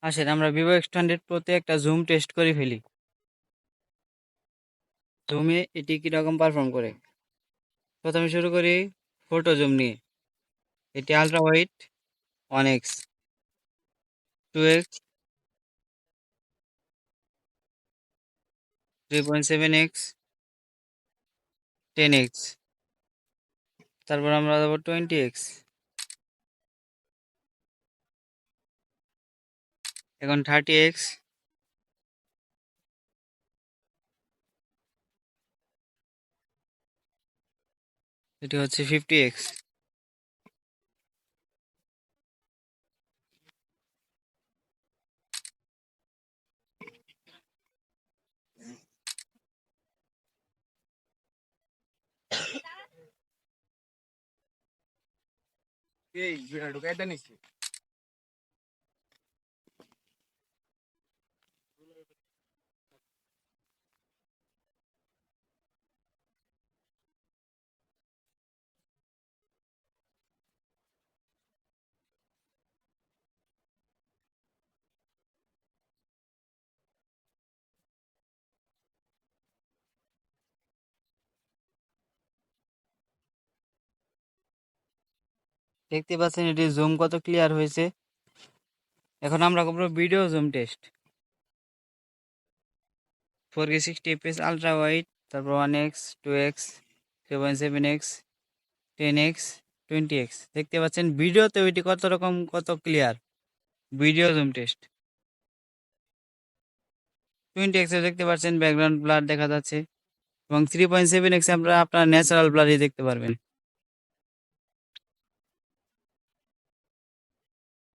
আসেন আমরা Vivo X100 Pro-তে একটা জুম টেস্ট করে ফেলি। জুমে এটি কিরকম পারফর্ম করে। প্রথমে শুরু করি ফটো জুম নিয়ে। এটি ultra wide 1x, 2x, 3.7x, 10x। তারপর আমরা যাবো 20x। এখন 30x, এটি হচ্ছে 50x। এই ঢুকাইতে নিচ্ছি। দেখতে পাচ্ছেন এটি জুম কত ক্লিয়ার হয়েছে। এখন আমরা করবো video zoom test. 4K 60fps ultra wide, তারপর 1x, 2x, 3.7x, 10x, 20x। দেখতে পাচ্ছেন ভিডিওতে ওইটি কত clear. Video zoom test 20x এ দেখতে পাচ্ছেন ব্যাকগ্রাউন্ড ব্লার দেখা যাচ্ছে এবং 3.7x আপনার ন্যাচারাল ব্লারই দেখতে পারবেন।